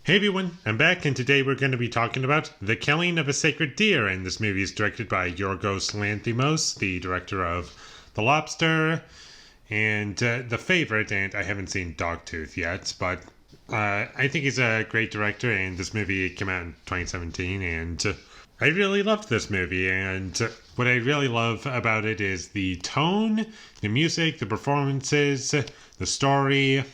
Hey everyone, I'm back, and today we're going to be talking about The Killing of a Sacred Deer, and this movie is directed by Yorgos Lanthimos, the director of The Lobster and The Favorite, and I haven't seen Dogtooth yet, but I think he's a great director, and this movie came out in 2017, and I really loved this movie, and what I really love about it is the tone, the music, the performances, the story,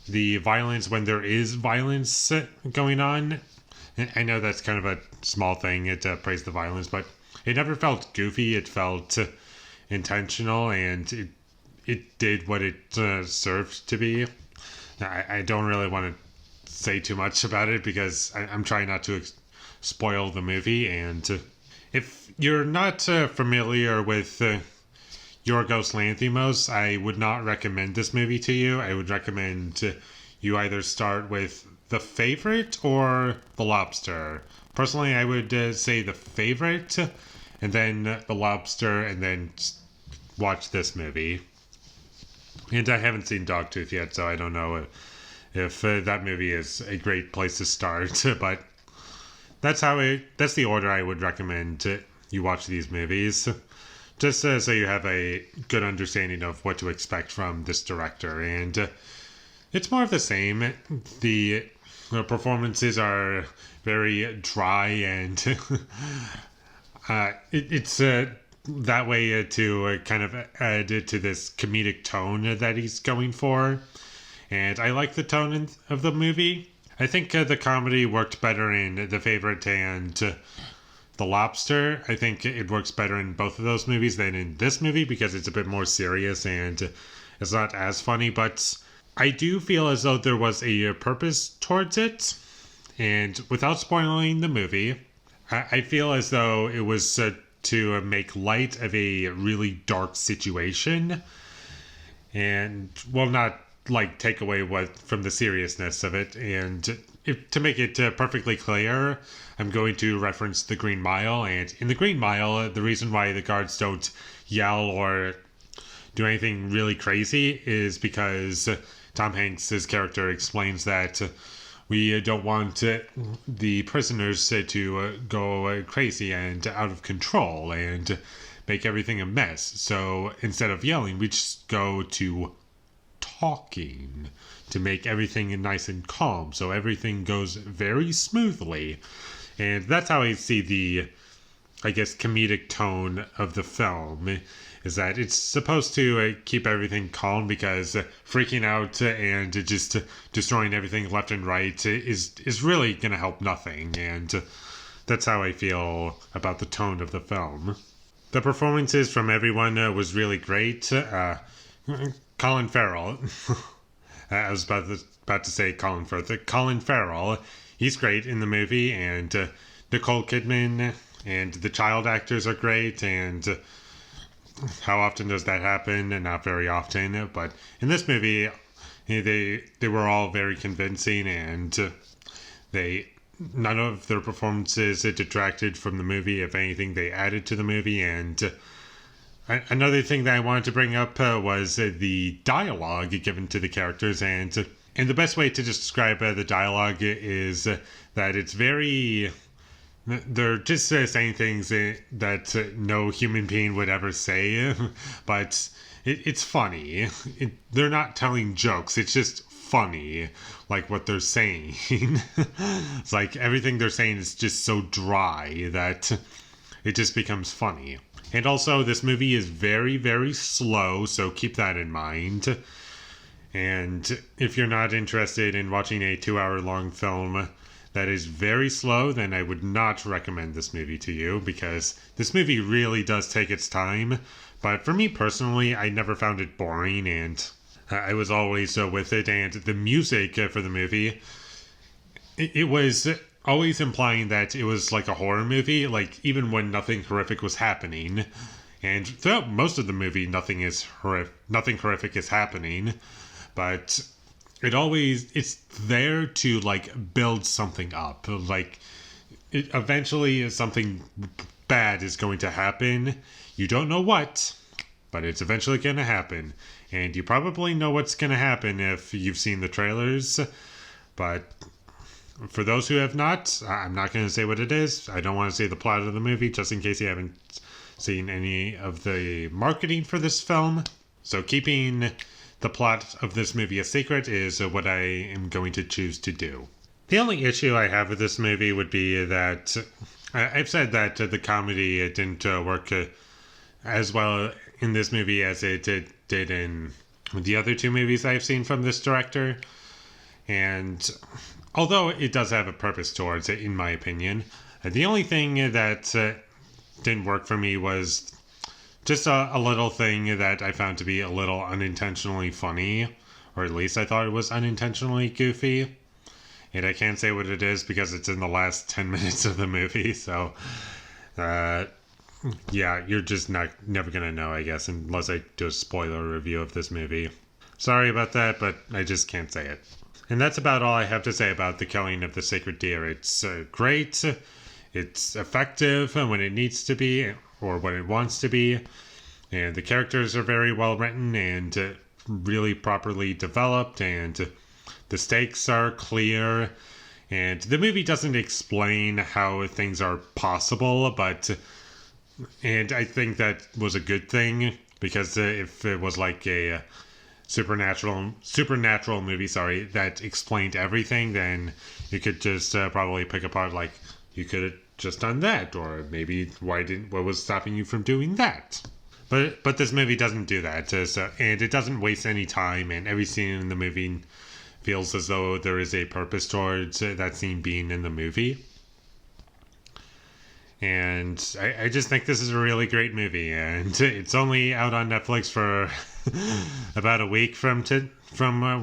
the violence when there is violence going on. I know that's kind of a small thing to praise the violence, but it never felt goofy. It felt intentional, and it did what it served to be. I don't really want to say too much about it because I'm trying not to spoil the movie. And if you're not familiar with Yorgos Lanthimos, I would not recommend this movie to you. I would recommend you either start with The Favorite or The Lobster. Personally, I would say The Favorite, and then The Lobster, and then watch this movie. And I haven't seen Dogtooth yet, so I don't know if that movie is a great place to start. But that's the order I would recommend you watch these movies. Just so you have a good understanding of what to expect from this director. And it's more of the same. The performances are very dry, and it's that way to kind of add to this comedic tone that he's going for. And I like the tone of the movie. I think the comedy worked better in The Favorite and The Lobster. I think it works better in both of those movies than in this movie because it's a bit more serious and it's not as funny, but I do feel as though there was a purpose towards it. And without spoiling the movie, I feel as though it was to make light of a really dark situation and, well, not like take away what from the seriousness of it. And to make it perfectly clear, I'm going to reference The Green Mile. And in The Green Mile, the reason why the guards don't yell or do anything really crazy is because Tom Hanks' character explains that we don't want the prisoners to go crazy and out of control and make everything a mess. So instead of yelling, we just go to talking to make everything nice and calm, so everything goes very smoothly. And that's how I see the, I guess, comedic tone of the film, is that it's supposed to keep everything calm because freaking out and just destroying everything left and right is really going to help nothing. And that's how I feel about the tone of the film. The performances from everyone was really great. Colin Farrell. I was about to say Colin Firth. Colin Farrell, he's great in the movie, and Nicole Kidman and the child actors are great, and how often does that happen? And not very often, but in this movie, they were all very convincing, and none of their performances detracted from the movie. If anything, they added to the movie. And another thing that I wanted to bring up was the dialogue given to the characters, and the best way to describe the dialogue is that it's very, they're just saying things that no human being would ever say, but it's funny. They're not telling jokes, it's just funny, like what they're saying. It's like everything they're saying is just so dry that it just becomes funny. And also, this movie is very, very slow, so keep that in mind. And if you're not interested in watching a 2-hour-long film that is very slow, then I would not recommend this movie to you, because this movie really does take its time. But for me personally, I never found it boring, and I was always with it. And the music for the movie, it was always implying that it was like a horror movie, like even when nothing horrific was happening. And throughout most of the movie, nothing horrific is happening, but it's there to like build something up. Like eventually something bad is going to happen. You don't know what, but it's eventually going to happen. And you probably know what's going to happen if you've seen the trailers, but For those who have not, I'm not going to say what it is. I don't want to say the plot of the movie, just in case you haven't seen any of the marketing for this film. So keeping the plot of this movie a secret is what I am going to choose to do. The only issue I have with this movie would be that I've said that the comedy didn't work as well in this movie as it did in the other two movies I've seen from this director. And although it does have a purpose towards it, in my opinion, the only thing that didn't work for me was just a little thing that I found to be a little unintentionally funny, or at least I thought it was unintentionally goofy. And I can't say what it is because it's in the last 10 minutes of the movie, so yeah, you're just never gonna know, I guess, unless I do a spoiler review of this movie. Sorry about that, but I just can't say it. And that's about all I have to say about The Killing of the Sacred Deer. It's great, it's effective when it needs to be, or when it wants to be, and the characters are very well written and really properly developed, and the stakes are clear, and the movie doesn't explain how things are possible, and I think that was a good thing, because if it was like a supernatural movie, that explained everything, then you could just probably pick apart, like, you could have just done that, or maybe what was stopping you from doing that? But this movie doesn't do that, and it doesn't waste any time, and every scene in the movie feels as though there is a purpose towards that scene being in the movie. And I just think this is a really great movie, and it's only out on Netflix for about a week from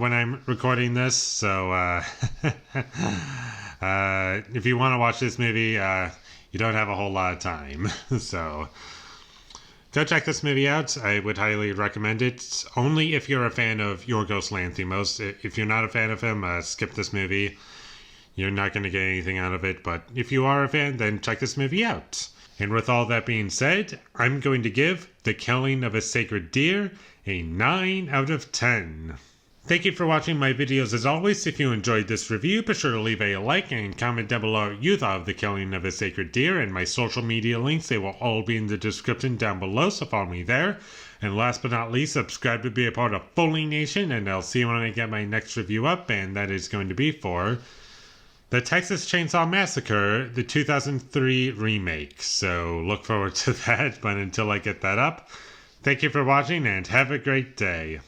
when I'm recording this. So if you want to watch this movie, you don't have a whole lot of time. So go check this movie out. I would highly recommend it. Only if you're a fan of Yorgos Lanthimos. If you're not a fan of him, skip this movie. You're not going to get anything out of it. But if you are a fan, then check this movie out. And with all that being said, I'm going to give The Killing of a Sacred Deer a 9 out of 10. Thank you for watching my videos as always. If you enjoyed this review, be sure to leave a like and comment down below what you thought of The Killing of a Sacred Deer, and my social media links, they will all be in the description down below, so follow me there. And last but not least, subscribe to be a part of Foley Nation, and I'll see you when I get my next review up, and that is going to be for The Texas Chainsaw Massacre, the 2003 remake. So look forward to that, but until I get that up, thank you for watching and have a great day.